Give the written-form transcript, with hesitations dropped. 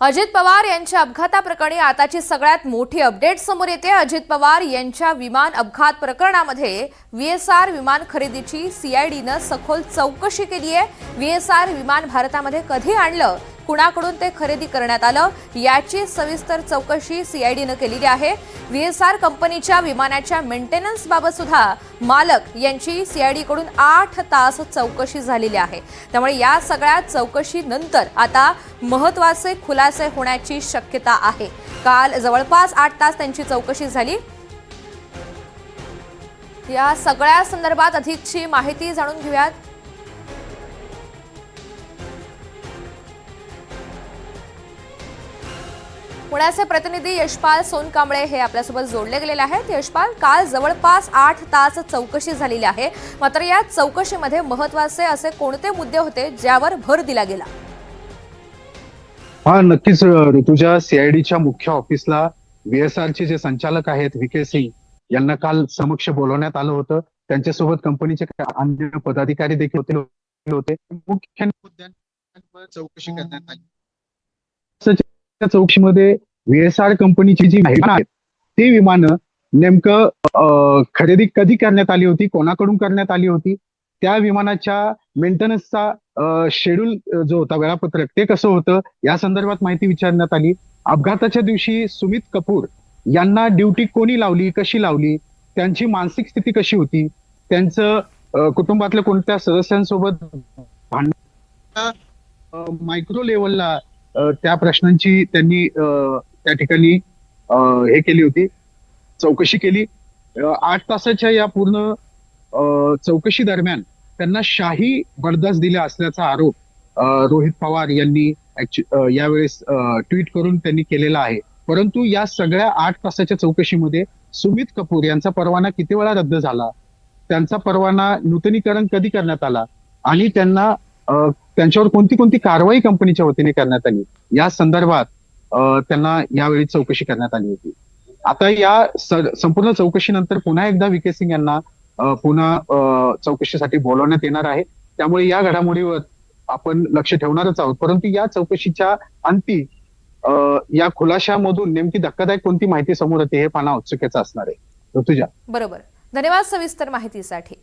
अजित पवार यांच्या अपघाताप्रकरणी आताची सगळ्यात मोठी अपडेट समोर येते। अजित पवार यांच्या विमान अपघात प्रकरणामध्ये व्हीएसआर विमान खरेदीची सीआयडीनं सखोल चौकशी केली आहे। व्हीएसआर विमान भारतामध्ये कधी आणलं, कुणाकडून ते खरेदी करण्यात आलं, याची सविस्तर चौकशी सीआयडीनं केलेली आहे। व्हीएसआर कंपनीच्या विमानाच्या मेंटेनन्स बाबत सुद्धा मालक यांची सीआयडीकडून 8 तास चौकशी झालेली आहे। त्यामुळे या सगळ्या चौकशीनंतर आता महत्त्वाचे खुलासे होण्याची शक्यता आहे। काल जवळपास 8 तास त्यांची चौकशी झाली। या सगळ्या संदर्भात अधिकची माहिती जाणून घेऊयात। पुण्याचे प्रतिनिधी यशपाल सोनकांबळे हे आपल्यासोबत जोडले गेलेले आहेत। यशपाल, काल जवळपास 8 तास चौकशी झालेली आहे, मात्र या चौकशीमध्ये महत्त्वाचे असे कोणते मुद्दे होते ज्यावर भर दिला गेला? नक्कीच ऋतुजा, सीआयडीच्या मुख्य ऑफिसला व्हीएसआरचे जे संचालक आहेत व्ही.के. सिंग यांना काल समक्ष बोलवण्यात आलं होतं। त्यांच्यासोबत कंपनीचे अन्य पदाधिकारी देखील होते। मुख्य मुद्द्यांवर चौकशी करण्यात आली। त्या चौकशीमध्ये व्हीएसआर कंपनीची जी विमानं आहेत ती विमानं नेमकं खरेदी कधी करण्यात आली होती, कोणाकडून करण्यात आली होती, त्या विमानाच्या मेंटेनन्सचा शेड्यूल जो होता, वेळापत्रक ते कसं होतं, या संदर्भात माहिती विचारण्यात आली। अपघाताच्या दिवशी सुमित कपूर यांना ड्युटी कोणी लावली, कशी लावली, त्यांची मानसिक स्थिती कशी होती, त्यांचं कुटुंबातल्या कोणत्या सदस्यांसोबत भांडण, मायक्रो लेवलला त्या प्रश्नांची त्यांनी त्या ठिकाणी हे केली होती, चौकशी केली। 8 तासाच्या या पूर्ण चौकशी दरम्यान त्यांना शाही बरदास्त दिला असल्याचा आरोप रोहित पवार यांनी यावेळेस ट्विट करून त्यांनी केलेला आहे। परंतु या सगळ्या 8 तासाच्या चौकशीमध्ये सुमित कपूर यांचा परवाना किती वेळा रद्द झाला, त्यांचा परवाना नूतनीकरण कधी करण्यात आला आणि त्यांच्यावर कोणती कोणती कारवाई कंपनीच्या वतीने करण्यात आली, या संदर्भात त्यांना यावेळी चौकशी करण्यात आली होती। आता या संपूर्ण चौकशीनंतर पुन्हा एकदा व्ही.के. सिंग यांना पुन्हा चौकशीसाठी बोलवण्यात येणार आहे। त्यामुळे या घडामोडीवर आपण लक्ष ठेवणारच आहोत। परंतु या चौकशीच्या अंती या खुलाशामधून नेमकी धक्कादायक कोणती माहिती समोर येते हे पाहणं औत्सुक्याचं असणार आहे। ऋतुजा, बरोबर, धन्यवाद सविस्तर माहितीसाठी।